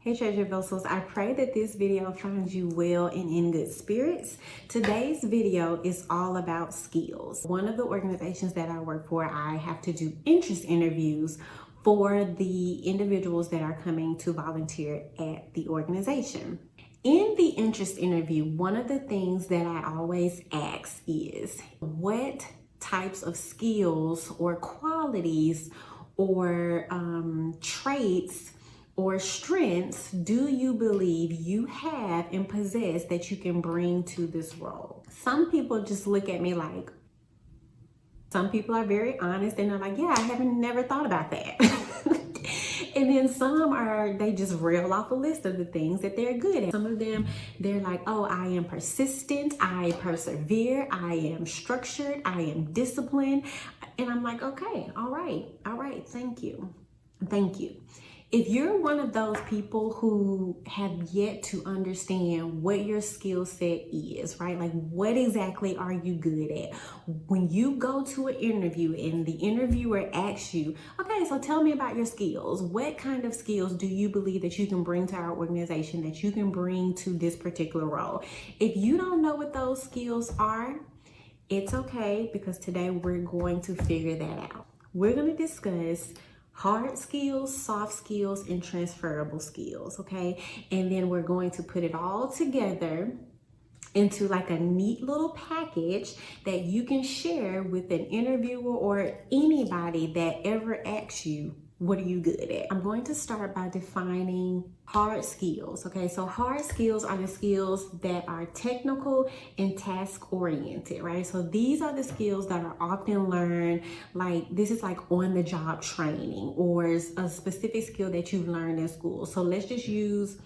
Hey treasure vessels, I pray that this video finds you well and in good spirits. Today's video is all about skills. One of the organizations that I work for, I have to do interest interviews for the individuals that are coming to volunteer at the organization. In the interest interview, one of the things that I always ask is, what types of skills or qualities or traits or strengths do you believe you have and possess that you can bring to this role? Some people just look at me like, some people are very honest and they're like, yeah, I haven't never thought about that. And then some they just rail off a list of the things that they're good at. Some of them, they're like, oh, I am persistent, I persevere, I am structured, I am disciplined. And I'm like, okay, all right, thank you. If you're one of those people who have yet to understand what your skill set is, right? Like, what exactly are you good at? When you go to an interview and the interviewer asks you, okay, so tell me about your skills. What kind of skills do you believe that you can bring to our organization, that you can bring to this particular role? If you don't know what those skills are, it's okay, because today we're going to figure that out. We're going to discuss hard skills, soft skills, and transferable skills, okay? And then we're going to put it all together into like a neat little package that you can share with an interviewer or anybody that ever asks you, what are you good at? I'm going to start by defining hard skills, okay? So hard skills are the skills that are technical and task oriented, right? So these are the skills that are often learned, like this is like on the job training or a specific skill that you've learned in school. So let's just use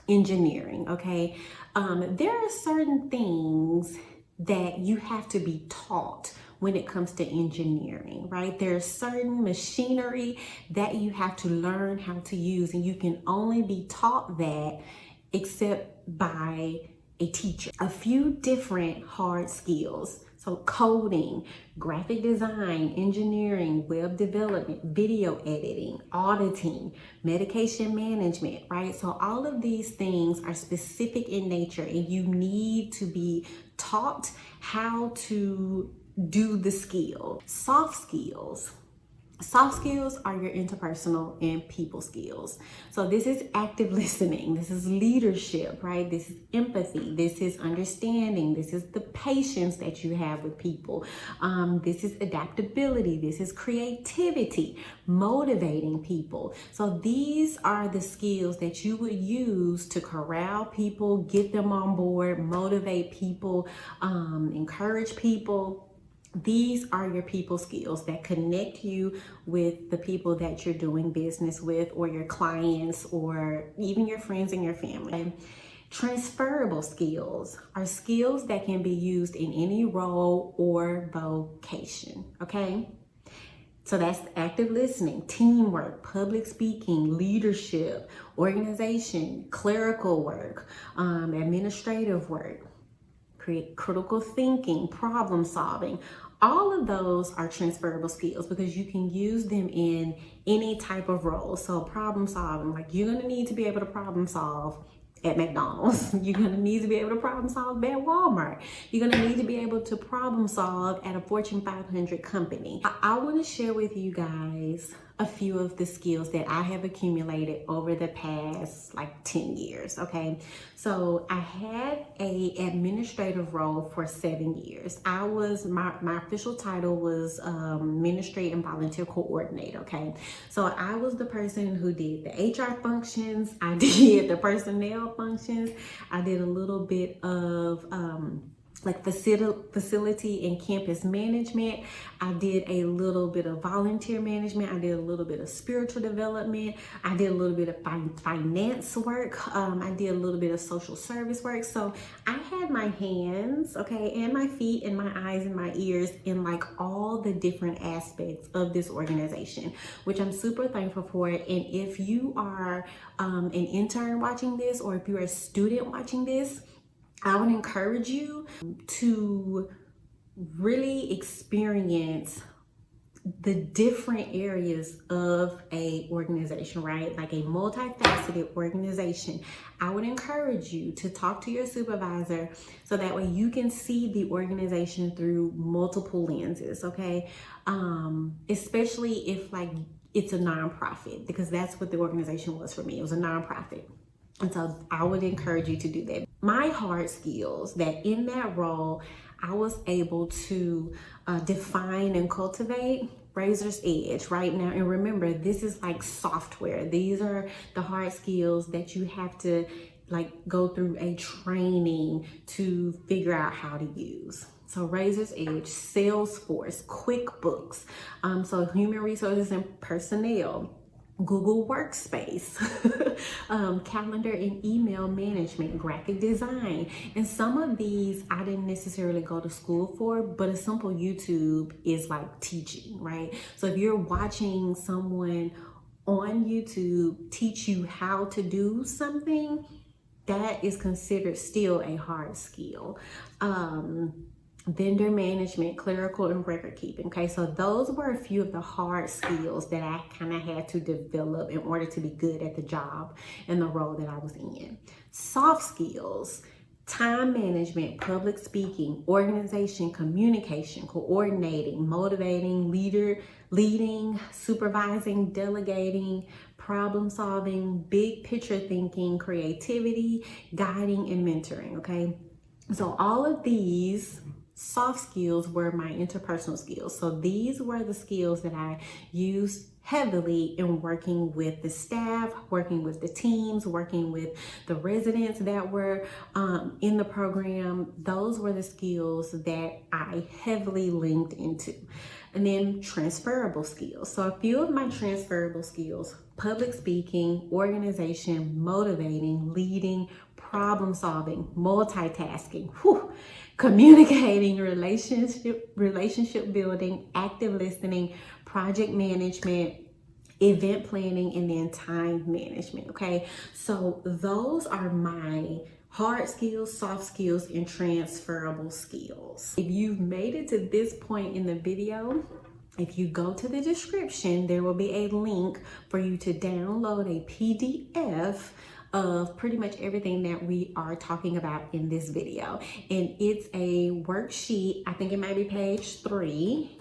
engineering, okay? There are certain things that you have to be taught when it comes to engineering, right? There's certain machinery that you have to learn how to use, and you can only be taught that except by a teacher. A few different hard skills. So coding, graphic design, engineering, web development, video editing, auditing, medication management, right? So all of these things are specific in nature, and you need to be taught how to do the skill. Soft skills. Soft skills are your interpersonal and people skills. So this is active listening. This is leadership, right? This is empathy. This is understanding. This is the patience that you have with people. This is adaptability. This is creativity, motivating people. So these are the skills that you would use to corral people, get them on board, motivate people, encourage people. These are your people skills that connect you with the people that you're doing business with, or your clients, or even your friends and your family. Transferable skills are skills that can be used in any role or vocation, okay? So that's active listening, teamwork, public speaking, leadership, organization, clerical work, administrative work, critical thinking, problem solving. All of those are transferable skills because you can use them in any type of role. So problem solving, like you're gonna need to be able to problem solve at McDonald's. You're gonna need to be able to problem solve at Walmart. You're gonna need to be able to problem solve at a Fortune 500 company. I wanna share with you guys a few of the skills that I have accumulated over the past like 10 years, okay? So I had a administrative role for 7 years. My official title was Ministry and Volunteer Coordinator, okay? So I was the person who did the HR functions, I did the personnel functions, I did a little bit of like facility and campus management. I did a little bit of volunteer management. I did a little bit of spiritual development. I did a little bit of finance work. I did a little bit of social service work. So I had my hands, okay, and my feet and my eyes and my ears in like all the different aspects of this organization, which I'm super thankful for. And if you are an intern watching this, or if you're a student watching this, I would encourage you to really experience the different areas of a organization, right? Like a multifaceted organization, I would encourage you to talk to your supervisor so that way you can see the organization through multiple lenses, okay? Especially if like it's a nonprofit, because that's what the organization was for me. It was a nonprofit. And so I would encourage you to do that. My hard skills, that in that role, I was able to define and cultivate Razor's Edge right now. And remember, this is like software. These are the hard skills that you have to like go through a training to figure out how to use. So Razor's Edge, Salesforce, QuickBooks, so human resources and personnel, Google Workspace, calendar and email management, graphic design. And some of these I didn't necessarily go to school for, but a simple YouTube is like teaching, right? So if you're watching someone on YouTube teach you how to do something, that is considered still a hard skill. Vendor management, clerical, and record keeping. Okay, so those were a few of the hard skills that I kind of had to develop in order to be good at the job and the role that I was in. Soft skills: time management, public speaking, organization, communication, coordinating, motivating, leading, supervising, delegating, problem solving, big picture thinking, creativity, guiding, and mentoring. Okay, so all of these soft skills were my interpersonal skills. So these were the skills that I used heavily in working with the staff, working with the teams, working with the residents that were in the program. Those were the skills that I heavily linked into. And then transferable skills. So a few of my transferable skills: public speaking, organization, motivating, leading, problem solving, multitasking, communicating, relationship building, active listening, project management, event planning, and then time management. Okay, so those are my hard skills, soft skills, and transferable skills. If you've made it to this point in the video, if you go to the description, there will be a link for you to download a PDF of pretty much everything that we are talking about in this video. And it's a worksheet. I think it might be page 3.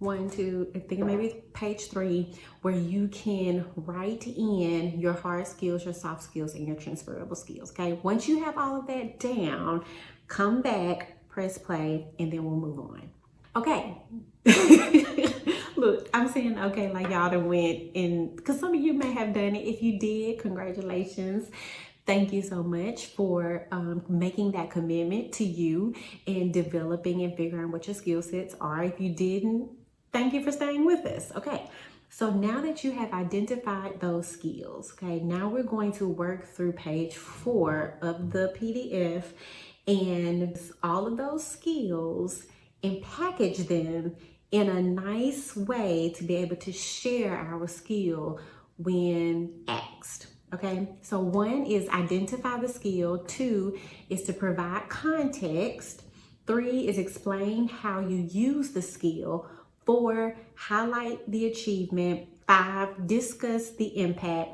I think it may be page 3, where you can write in your hard skills, your soft skills, and your transferable skills. Okay, once you have all of that down, come back, press play, and then we'll move on. Okay. Look, I'm saying okay like y'all done went, and because some of you may have done it. If you did, congratulations. Thank you so much for making that commitment to you and developing and figuring what your skill sets are. If you didn't, thank you for staying with us. Okay, so now that you have identified those skills, okay, now we're going to work through page 4 of the PDF and all of those skills and package them in a nice way to be able to share our skill when asked. Okay, so 1 is identify the skill, 2 is to provide context, 3 is explain how you use the skill, 4, highlight the achievement, 5, discuss the impact,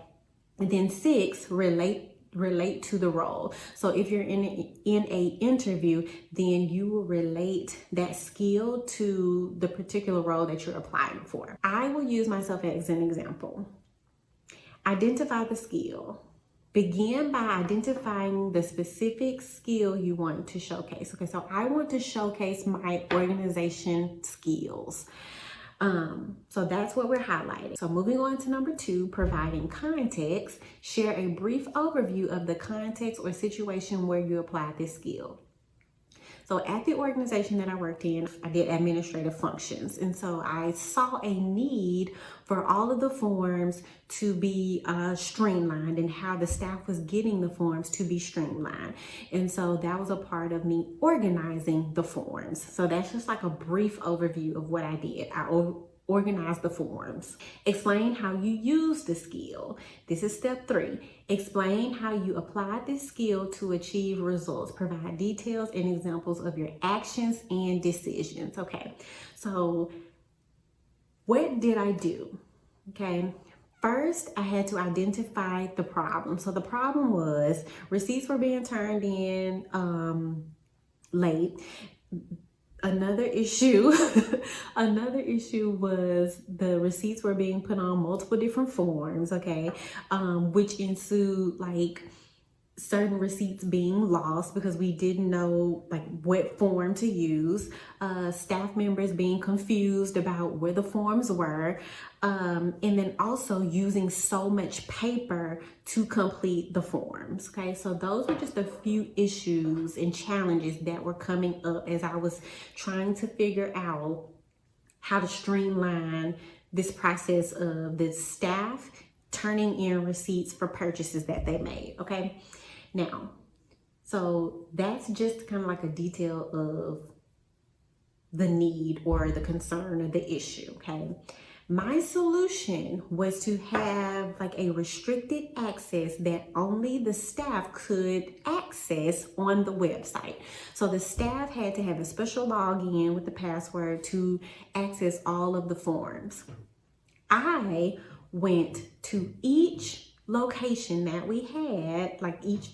and then 6, relate to the role. So if you're in a interview, then you will relate that skill to the particular role that you're applying for. I will use myself as an example. Identify the skill. Begin by identifying the specific skill you want to showcase. Okay, so I want to showcase my organization skills. So that's what we're highlighting. So moving on to number 2, providing context. Share a brief overview of the context or situation where you applied this skill. So at the organization that I worked in, I did administrative functions. And so I saw a need for all of the forms to be streamlined and how the staff was getting the forms to be streamlined. And so that was a part of me organizing the forms. So that's just like a brief overview of what I did. I organize the forms. Explain how you use the skill. This is step 3. Explain how you applied this skill to achieve results. Provide details and examples of your actions and decisions. Okay, so What did I do? Okay. First, I had to identify the problem. So the problem was receipts were being turned in late. Another issue, another issue was the receipts were being put on multiple different forms, okay, which ensued like certain receipts being lost because we didn't know like what form to use, staff members being confused about where the forms were, and then also using so much paper to complete the forms. Okay, so those were just a few issues and challenges that were coming up as I was trying to figure out how to streamline this process of the staff turning in receipts for purchases that they made. Okay. Now, so that's just kind of like a detail of the need or the concern or the issue, okay? My solution was to have like a restricted access that only the staff could access on the website. So the staff had to have a special login with the password to access all of the forms. I went to each location that we had, like each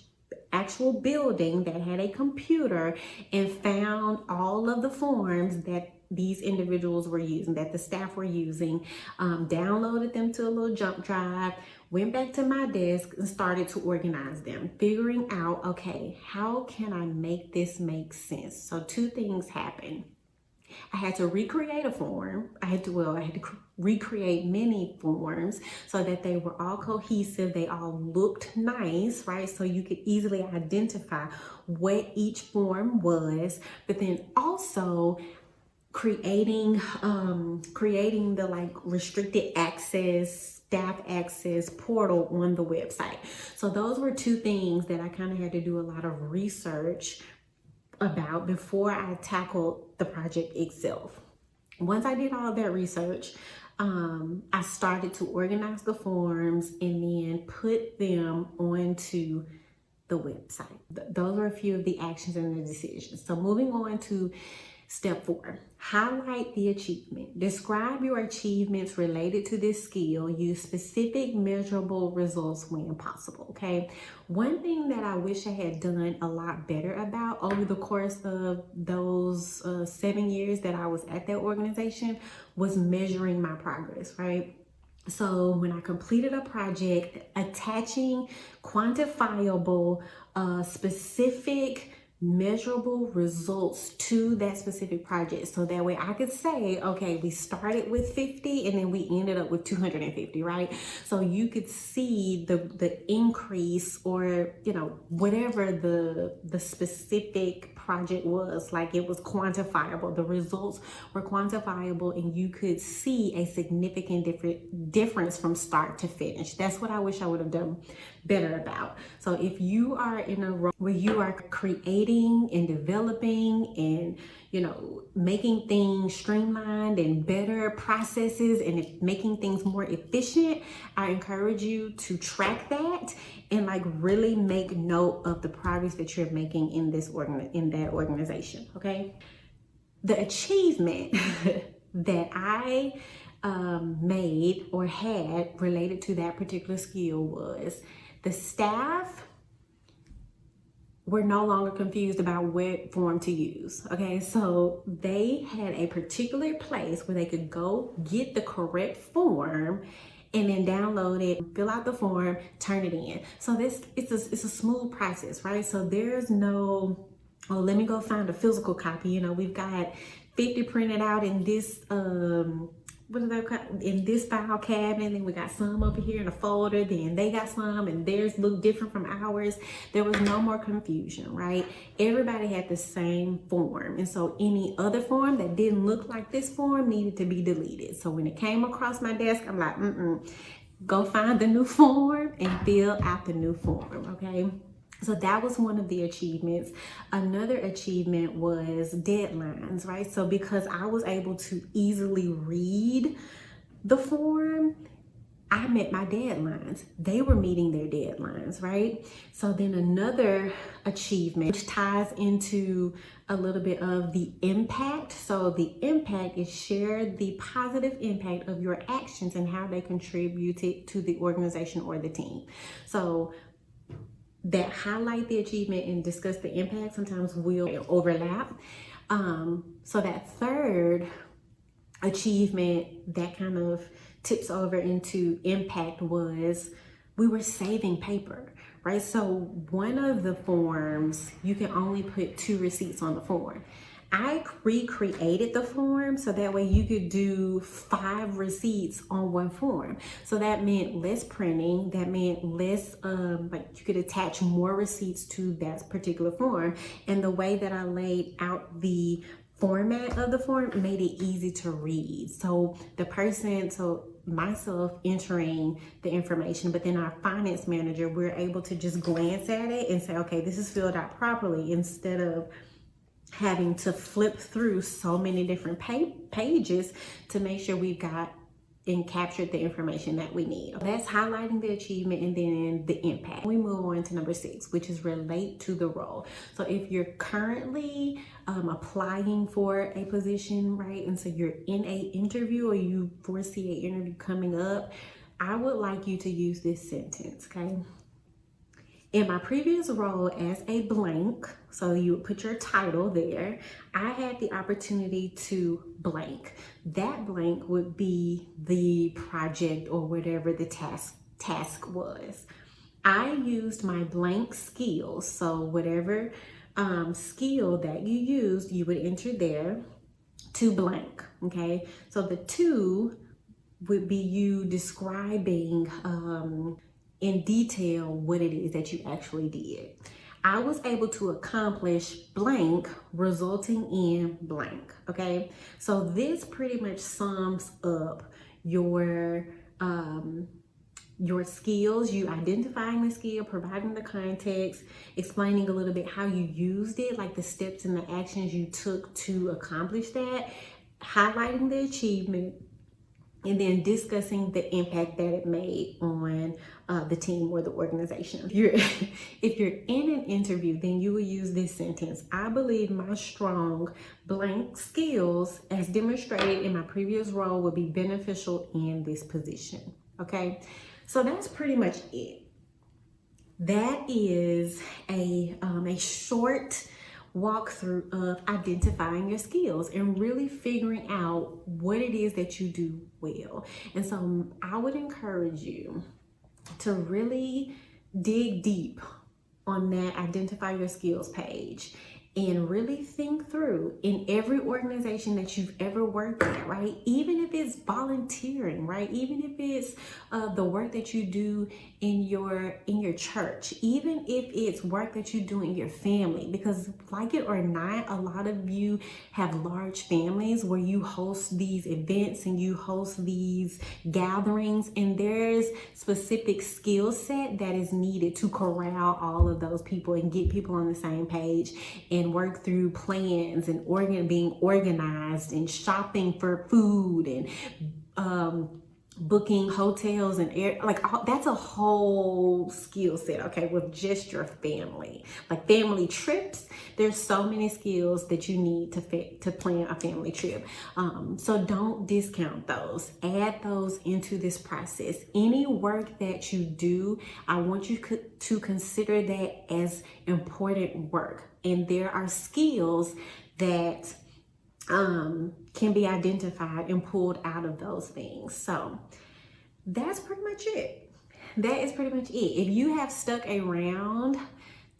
actual building that had a computer, and found all of the forms that these individuals were using, that the staff were using, downloaded them to a little jump drive, went back to my desk and started to organize them, figuring out, okay, how can I make this make sense? So two things happened. I had to recreate a form. I had to recreate many forms so that they were all cohesive. They all looked nice, right? So you could easily identify what each form was, but then also creating the like restricted access, staff access portal on the website. So those were two things that I kind of had to do a lot of research about before I tackled the project itself. Once I did all that research, I started to organize the forms and then put them onto the website. Those are a few of the actions and the decisions. So moving on to step 4, highlight the achievement. Describe your achievements related to this skill. Use specific measurable results when possible, okay? One thing that I wish I had done a lot better about over the course of those 7 years that I was at that organization was measuring my progress, right? So when I completed a project, attaching quantifiable, specific measurable results to that specific project, so that way I could say, okay, we started with 50 and then we ended up with 250, right? So you could see the increase, or whatever the specific project was, like it was quantifiable. The results were quantifiable and you could see a significant difference from start to finish. That's what I wish I would have done better about. So if you are in a role where you are creating and developing and making things streamlined and better processes and making things more efficient, I encourage you to track that and like really make note of the progress that you're making in that organization. Okay, the achievement that I made or had related to that particular skill was the staff were no longer confused about what form to use. Okay, so they had a particular place where they could go get the correct form and then download it, fill out the form, turn it in. So it's a smooth process, right? So there's no, oh, let me go find a physical copy. We've got 50 printed out in this in this file cabinet, and we got some over here in a folder, then they got some and theirs look different from ours. There was no more confusion, right? Everybody had the same form, and so any other form that didn't look like this form needed to be deleted. So when it came across my desk, I'm like, go find the new form and fill out the new form. Okay, so that was one of the achievements. Another achievement was deadlines, right? So because I was able to easily read the form, I met my deadlines. They were meeting their deadlines, right? So then another achievement, which ties into a little bit of the impact. So the impact is share the positive impact of your actions and how they contributed to the organization or the team. So that highlight the achievement and discuss the impact sometimes will overlap. So that third achievement that kind of tips over into impact was we were saving paper, right? So one of the forms, you can only put 2 receipts on the form. I recreated the form so that way you could do 5 receipts on one form. So that meant less printing, that meant less, like you could attach more receipts to that particular form. And the way that I laid out the format of the form made it easy to read. So the person, so myself entering the information, but then our finance manager, we're able to just glance at it and say, okay, this is filled out properly, instead of having to flip through so many different pages to make sure we've got and captured the information that we need. That's highlighting the achievement and then the impact. We move on to number 6, which is relate to the role. So if you're currently applying for a position, right, and so you're in a interview or you foresee an interview coming up, I would like you to use this sentence, okay? In my previous role as a blank, so you would put your title there, I had the opportunity to blank. That blank would be the project or whatever the task was. I used my blank skills, so whatever skill that you used, you would enter there to blank, okay? So the 2 would be you describing in detail what it is that you actually did. I was able to accomplish blank, resulting in blank, okay? So this pretty much sums up your skills, you identifying the skill, providing the context, explaining a little bit how you used it, like the steps and the actions you took to accomplish that, highlighting the achievement, and then discussing the impact that it made on the team or the organization. If you're in an interview, then you will use this sentence. I believe my strong blank skills as demonstrated in my previous role will be beneficial in this position, okay? So that's pretty much it. That is a short walkthrough of identifying your skills and really figuring out what it is that you do well. And so I would encourage you to really dig deep on that identify your skills page and really think through in every organization that you've ever worked at, right? Even if it's volunteering, right? Even if it's the work that you do in your church, even if it's work that you do in your family, because like it or not, a lot of you have large families where you host these events and you host these gatherings, and there's specific skill set that is needed to corral all of those people and get people on the same page and work through plans and being organized and shopping for food and booking hotels and that's a whole skill set, okay, with just your family. Like family trips, there's so many skills that you need to plan a family trip. So don't discount those. Add those into this process. Any work that you do, I want you to consider that as important work. And there are skills that can be identified and pulled out of those things. So that's pretty much it. That is pretty much it. If you have stuck around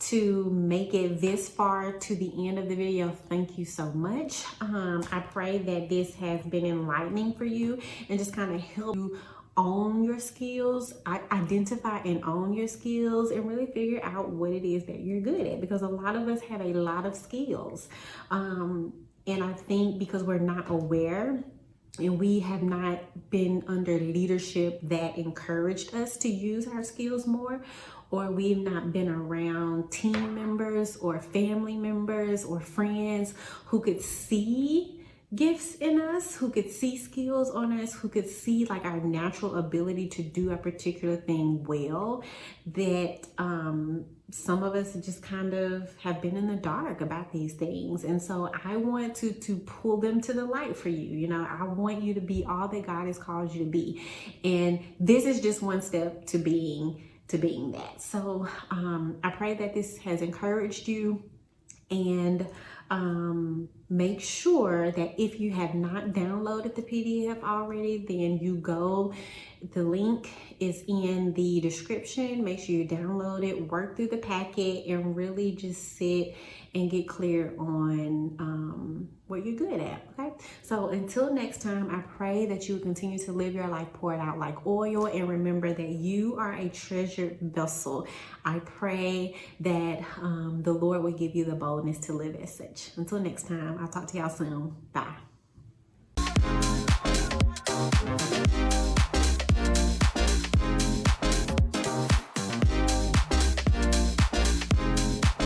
to make it this far to the end of the video, thank you so much. I pray that this has been enlightening for you and just kind of help you own your skills, identify and own your skills, and really figure out what it is that you're good at, because a lot of us have a lot of skills. And I think because we're not aware and we have not been under leadership that encouraged us to use our skills more, or we've not been around team members or family members or friends who could see gifts in us, who could see skills on us, who could see like our natural ability to do a particular thing well, that some of us just kind of have been in the dark about these things. And so I want to pull them to the light for you. You know, I want you to be all that God has called you to be. And this is just one step to being that. So I pray that this has encouraged you, and make sure that if you have not downloaded the PDF already, then you go, the link is in the description. Make sure you download it, work through the packet, and really just sit and get clear on what you're good at, okay? So until next time, I pray that you will continue to live your life poured out like oil, and remember that you are a treasured vessel. I pray that the Lord will give you the boldness to live as such. Until next time, I'll talk to y'all soon. Bye.